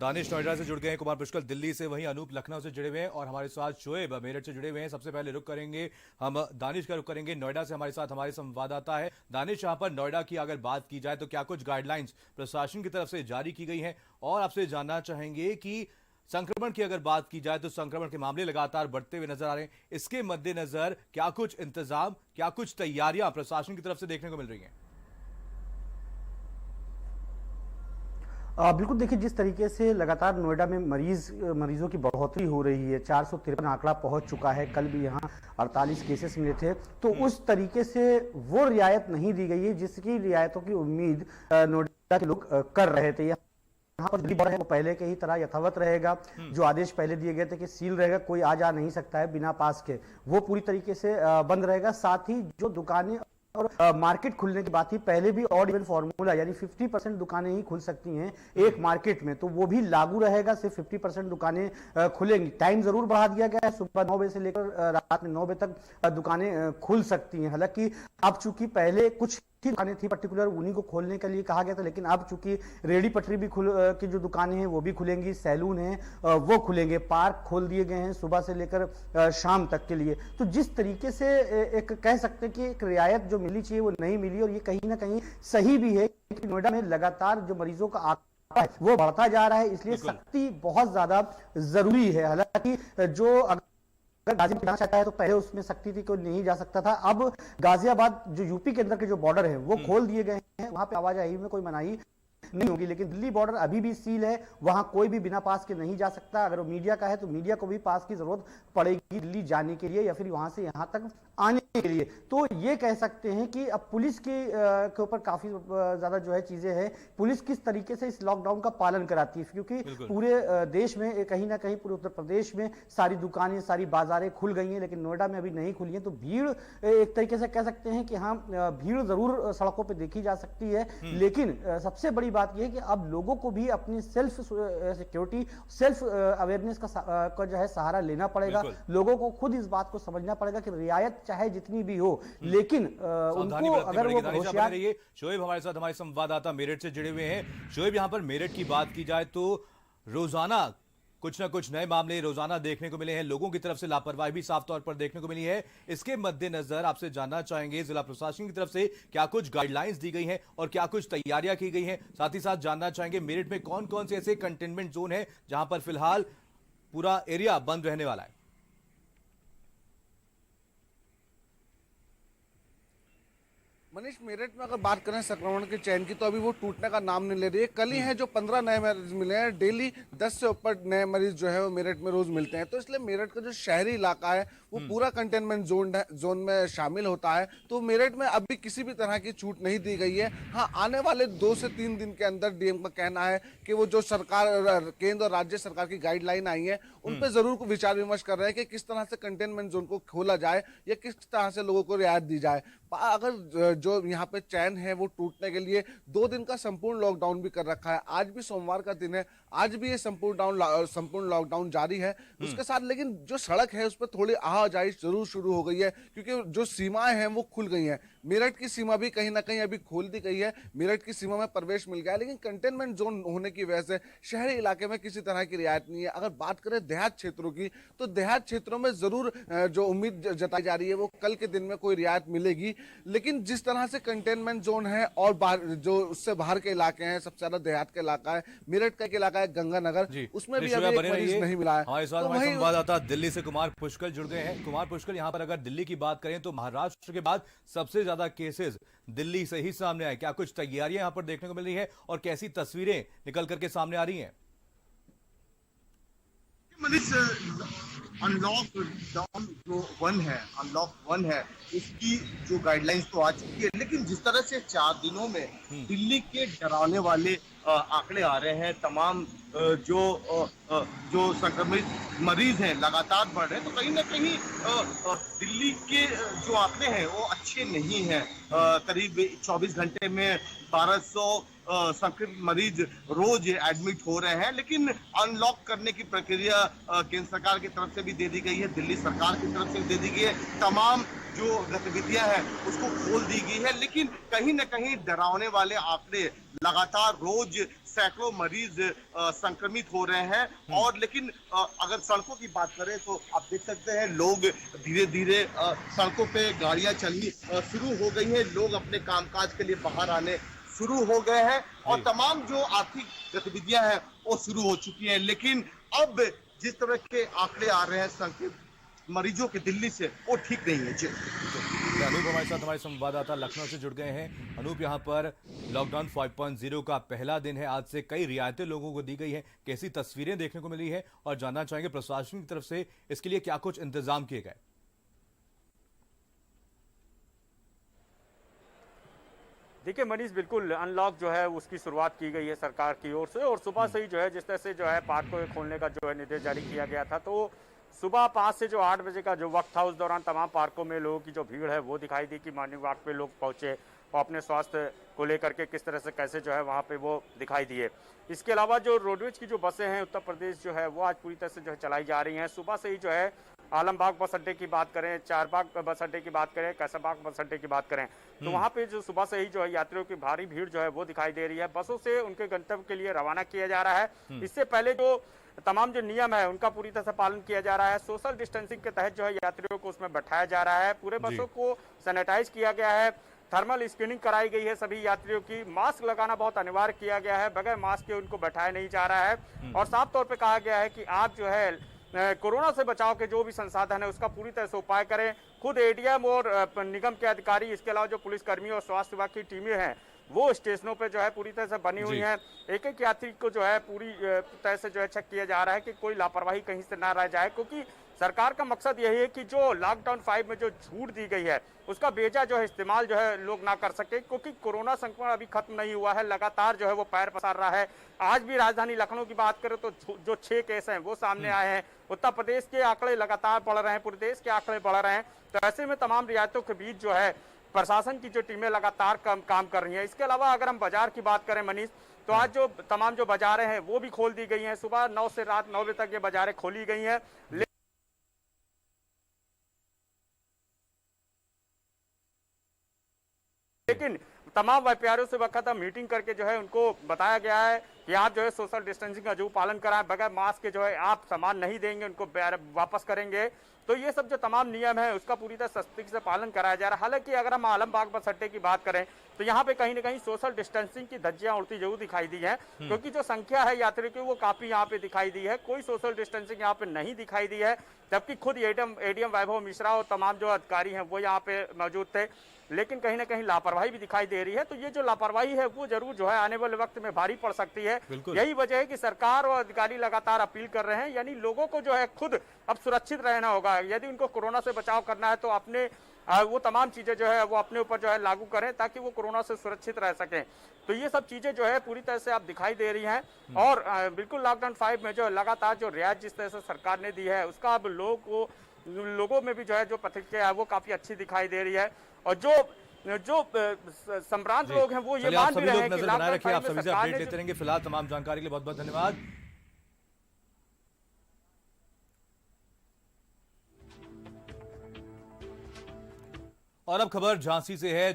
दानिश नोएडा से जुड़ गए हैं, कुमार पुष्कर दिल्ली से, वहीं अनूप लखनऊ से जुड़े हुए हैं और हमारे साथ शोएब मेरठ से जुड़े हुए हैं। सबसे पहले रुक करेंगे हम दानिश का रुक करेंगे। नोएडा से हमारे साथ हमारे संवाददाता है दानिश। यहाँ पर नोएडा की अगर बात की जाए तो क्या कुछ गाइडलाइंस प्रशासन की तरफ से जारी की गई हैं, और आपसे जानना चाहेंगे कि संक्रमण की अगर बात की जाए तो संक्रमण के मामले लगातार बढ़ते हुए नजर आ रहे हैं। इसके मद्देनजर क्या कुछ इंतजाम, क्या कुछ तैयारियां प्रशासन की तरफ से देखने को मिल रही हैं? बिल्कुल, देखिए जिस तरीके से लगातार नोएडा में मरीजों की बढ़ोतरी हो रही है, 453 आंकड़ा पहुंच चुका है। कल भी यहां 48 केसेस मिले थे, तो उस तरीके से वो रियायत नहीं दी गई है जिसकी रियायतों की उम्मीद नोएडा के लोग कर रहे थे। यहाँ पर दिल्ली बॉर्डर है वो पहले के ही तरह यथावत रहेगा। जो आदेश पहले दिए गए थे कि सील रहेगा, कोई आ जा नहीं सकता है बिना पास के, वो पूरी तरीके से बंद रहेगा। साथ ही जो दुकानें और मार्केट खुलने की बात थी, पहले भी ऑड इवन फॉर्मूला यानी 50% दुकानें ही खुल सकती हैं एक मार्केट में, तो वो भी लागू रहेगा। सिर्फ 50% दुकानें खुलेंगी। टाइम जरूर बढ़ा दिया गया है, सुबह 9 बजे से लेकर रात में 9 बजे तक दुकानें खुल सकती हैं। हालांकि अब चूंकि पहले कुछ दुकानें थी पर्टिकुलर, उन्हीं को खोलने के लिए कहा गया था, लेकिन अब चूंकि रेडी पटरी भी की जो दुकानें हैं वो भी खुलेंगी, सैलून हैं वो खुलेंगे, पार्क खोल दिए गए हैं सुबह से लेकर शाम तक के लिए। तो जिस तरीके से एक कह सकते हैं कि एक रियायत जो मिली चाहिए वो नहीं मिली, और ये कहीं ना कहीं सही भी है कि नोएडा में लगातार जो मरीजों का आंकड़ा है वो बढ़ता जा रहा है, इसलिए सख्ती बहुत ज्यादा जरूरी है। हालांकि जो अगर गाजियाबाद जाना चाहता है तो पहले उसमें सख्ती थी, कोई नहीं जा सकता था। अब गाजियाबाद जो यूपी के अंदर के जो बॉर्डर है वो खोल दिए गए हैं, वहां पे आवाजाही में कोई मनाही नहीं होगी। लेकिन दिल्ली बॉर्डर अभी भी सील है, वहां कोई भी बिना पास के नहीं जा सकता। अगर वो मीडिया का है तो मीडिया को भी पास की जरूरत पड़ेगी दिल्ली जाने के लिए या फिर वहां से यहां तक आने के लिए। तो ये कह सकते हैं कि अब पुलिस के ऊपर काफी ज्यादा जो है चीजें हैं, पुलिस किस तरीके से इस लॉकडाउन का पालन कराती है, क्योंकि पूरे देश में कहीं ना कहीं पूरे उत्तर प्रदेश में सारी दुकानें सारी बाजारें खुल गई हैं, लेकिन नोएडा में अभी नहीं खुली हैं। तो भीड़ एक तरीके से कह सकते हैं कि हाँ, भीड़ जरूर सड़कों पर देखी जा सकती है, लेकिन सबसे बड़ी बात यह है कि अब लोगों को भी अपनी सेल्फ सिक्योरिटी, सेल्फ अवेयरनेस का जो है सहारा लेना पड़ेगा। लोगों को खुद इस बात को समझना पड़ेगा कि रियायत चाहे जितनी भी हो, लेकिन उनको अगर वो होशियार। शोएब हमारे साथ हमारे संवाददाता मेरठ से जुड़े हुए हैं। शोएब, यहां पर मेरठ की बात की जाए तो रोजाना कुछ ना कुछ नए मामले रोजाना देखने को मिले हैं, लोगों की तरफ से लापरवाही भी साफ तौर पर देखने को मिली है। इसके मद्देनजर आपसे जानना चाहेंगे जिला प्रशासन की तरफ से क्या कुछ गाइडलाइंस दी गई हैं और क्या कुछ तैयारियां की गई हैं। साथ ही साथ जानना चाहेंगे मेरठ में कौन कौन से ऐसे कंटेनमेंट जोन है जहां पर फिलहाल पूरा एरिया बंद रहने वाला है। मनीष, मेरठ में अगर बात करें संक्रमण के चैन की, तो अभी वो टूटने का नाम नहीं ले रही है। कल ही है जो 15 नए मरीज मिले हैं, डेली 10 से ऊपर नए मरीज जो है वो मेरठ में रोज मिलते हैं। तो इसलिए मेरठ का जो शहरी इलाका है वो पूरा कंटेनमेंट जोन में शामिल होता है। तो मेरठ में अभी किसी भी तरह की छूट नहीं दी गई है। हाँ, आने वाले 2 से 3 दिन के अंदर डीएम का कहना है कि वो जो सरकार, केंद्र और राज्य सरकार की गाइडलाइन आई है उन पर जरूर विचार विमर्श कर रहे हैं कि किस तरह से कंटेनमेंट जोन को खोला जाए या किस तरह से लोगों को रियायत दी जाए। अगर जो यहाँ पे चैन है वो टूटने के लिए 2 दिन का संपूर्ण लॉकडाउन भी कर रखा है। आज भी सोमवार का दिन है, आज भी ये संपूर्ण लॉकडाउन जारी है। उसके साथ लेकिन जो सड़क है उस पर थोड़ी आवाजाही जरूर शुरू हो गई है, क्योंकि जो सीमाएं हैं वो खुल गई हैं। मेरठ की सीमा भी कहीं ना कहीं अभी खोल दी गई है, मेरठ की सीमा में प्रवेश मिल गया है, लेकिन कंटेनमेंट जोन होने की वजह से शहरी इलाके में किसी तरह की रियायत नहीं है। अगर बात करें देहात क्षेत्रों की, तो देहात क्षेत्रों में जरूर जो उम्मीद जताई जा रही है वो कल के दिन में कोई रियायत मिलेगी। लेकिन जिस तरह से कंटेनमेंट जोन है और जो उससे बाहर के इलाके हैं, सबसे ज्यादा देहात का इलाका है, मेरठ का एक इलाका है गंगानगर, उसमें भी अभी एक मरीज नहीं मिला है। हमारे साथ हमारे संवाददाता दिल्ली से कुमार पुष्कर जुड़ गए हैं। कुमार पुष्कर, यहाँ पर अगर दिल्ली की बात करें तो महाराष्ट्र के बाद सबसे ज्यादा केसेस दिल्ली से ही सामने आए। क्या कुछ तैयारियां यहाँ पर देखने को मिल रही है और कैसी तस्वीरें निकल करके सामने आ रही हैं? अनलॉक डाउन जो 1 है उसकी जो गाइडलाइंस तो आ चुकी है, लेकिन जिस तरह से 4 दिनों में दिल्ली के डरावने वाले आंकड़े आ रहे हैं, तमाम जो संक्रमित मरीज हैं लगातार बढ़ रहे हैं, तो कहीं ना कहीं दिल्ली के जो आंकड़े हैं वो अच्छे नहीं हैं। करीब 24 घंटे में 1200 संक्रमित मरीज रोज एडमिट हो रहे हैं, लेकिन अनलॉक करने की प्रक्रिया केंद्र सरकार की तरफ से भी दे दी गई है, दिल्ली सरकार की तरफ से भी दे दी गई है। तमाम जो गतिविधियां हैं उसको खोल दी गई है, लेकिन कहीं ना कहीं डरावने वाले आंकड़े लगातार रोज सैकड़ों मरीज संक्रमित हो रहे हैं। और लेकिन अगर सड़कों की बात करें तो आप देख सकते हैं लोग धीरे धीरे सड़कों पे गाड़ियां चलनी शुरू हो गई हैं, लोग अपने कामकाज के लिए बाहर आने शुरू हो गए हैं और जी। तमाम जो आर्थिक गतिविधियां हैं वो शुरू हो चुकी हैं। लेकिन अब जिस तरह के आंकड़े आ रहे हैं संक्रमित मरीजों के दिल्ली से, वो ठीक नहीं है जी। तो अनूप हमारे साथ हमारे संवाददाता लखनऊ से जुड़ गए हैं। अनूप, यहाँ पर लॉकडाउन 5.0 का पहला दिन है, आज से कई रियायतें लोगों को दी गई हैं, कैसी तस्वीरें देखने को मिली है और जानना चाहेंगे प्रशासन की तरफ से इसके लिए क्या कुछ इंतजाम किए गए। देखिए मनीष, बिल्कुल अनलॉक जो है उसकी शुरुआत की गई है सरकार की ओर से, और सुबह से ही जो है जिस तरह से जो है पार्क को खोलने का जो है निर्देश जारी किया गया था, तो सुबह 5 से जो 8 बजे का जो वक्त था उस दौरान तमाम पार्कों में लोगों की जो भीड़ है वो दिखाई दी कि मॉर्निंग वॉक पे लोग पहुंचे और अपने स्वास्थ्य को लेकर के किस तरह से कैसे जो है वहाँ पे वो दिखाई दिए। इसके अलावा जो रोडवेज की जो बसें हैं उत्तर प्रदेश जो है वो आज पूरी तरह से जो है चलाई जा रही हैं। सुबह से ही जो है आलमबाग बस अड्डे की बात करें, चारबाग बस अड्डे की बात करें, कैसाबाग बस अड्डे की बात करें, तो वहाँ पे जो सुबह से ही जो है यात्रियों की भारी भीड़ जो है वो दिखाई दे रही है। बसों से उनके गंतव्य के लिए रवाना किया जा रहा है। इससे पहले जो तमाम जो नियम है उनका पूरी तरह से पालन किया जा रहा है। सोशल डिस्टेंसिंग के तहत जो है यात्रियों को उसमें बैठाया जा रहा है। पूरे बसों को सैनिटाइज किया गया है, थर्मल स्क्रीनिंग कराई गई है सभी यात्रियों की, मास्क लगाना बहुत अनिवार्य किया गया है, बगैर मास्क के उनको बैठाया नहीं जा रहा है। और साफ तौर पे कहा गया है कि आप जो है कोरोना से बचाव के जो भी संसाधन है उसका पूरी तरह से उपाय करें। खुद एडीएम और निगम के अधिकारी, इसके अलावा जो पुलिसकर्मी और स्वास्थ्य विभाग की टीमें हैं वो स्टेशनों पे जो है पूरी तरह से बनी हुई हैं। एक एक यात्री को जो है पूरी तरह से जो है चेक किया जा रहा है कि कोई लापरवाही कहीं से ना रह जाए, क्योंकि सरकार का मकसद यही है कि जो लॉकडाउन 5 में जो छूट दी गई है उसका बेजा जो है इस्तेमाल जो है लोग ना कर सके, क्योंकि कोरोना संक्रमण अभी खत्म नहीं हुआ है, लगातार जो है वो पैर पसार रहा है। आज भी राजधानी लखनऊ की बात करें तो जो 6 केस हैं वो सामने आए हैं। उत्तर प्रदेश के आंकड़े लगातार बढ़ रहे हैं, पूरे देश के आंकड़े बढ़ रहे हैं। तो ऐसे में तमाम रियायतों के बीच जो है प्रशासन की जो टीमें लगातार काम कर रही हैं। इसके अलावा अगर हम बाजार की बात करें मनीष, तो आज जो तमाम जो बाजारें हैं वो भी खोल दी गई हैं। सुबह 9 से रात 9 बजे तक ये बाजारें खोली गई हैं। लेकिन तमाम व्यापारियों से वक्त मीटिंग करके जो है उनको बताया गया है कि आप जो है सोशल डिस्टेंसिंग का जो पालन कराएं, बगैर मास्क के जो है आप सामान नहीं देंगे, उनको वापस करेंगे। तो ये सब जो तमाम नियम है उसका पूरी तरह सख्ती से पालन कराया जा रहा है। हालांकि अगर हम आलमबाग बस अड्डे की बात करें तो यहाँ पे कहीं ना कहीं सोशल डिस्टेंसिंग की धज्जियां उड़ती जरूर दिखाई दी है, क्योंकि जो संख्या है यात्रियों की वो काफी यहाँ पे दिखाई दी है। कोई सोशल डिस्टेंसिंग यहाँ पे नहीं दिखाई दी है, जबकि खुद एडीएम वैभव मिश्रा और तमाम जो अधिकारी हैं वो यहाँ पे मौजूद थे। लेकिन कहीं ना कहीं लापरवाही भी दिखाई दे रही है। तो ये जो लापरवाही है वो जरूर जो है आने वाले वक्त में भारी पड़ सकती है। यही वजह है कि सरकार और अधिकारी लगातार अपील कर रहे हैं, यानी लोगों को जो है खुद अब सुरक्षित रहना होगा। यदि उनको कोरोना से बचाव करना है तो अपने वो तमाम चीजें जो है वो अपने ऊपर जो है लागू करें ताकि वो कोरोना से सुरक्षित रह सकें। तो ये सब चीजें जो है पूरी तरह से आप दिखाई दे रही हैं। और बिल्कुल लॉकडाउन 5 में जो लगातार जो रियायत जिस तरह से सरकार ने दी है उसका अब लोगों में भी जो है जो प्रतिक्रिया है वो काफी अच्छी दिखाई दे रही है। और जो संभ्रांत लोग हैं वो ये मान भी रहे हैं कि नजर बनाए रखिए, आप लॉकडाउन सभी से अपडेट लेते रहेंगे। फिलहाल तमाम जानकारी के लिए बहुत बहुत धन्यवाद। और अब खबर झांसी से है।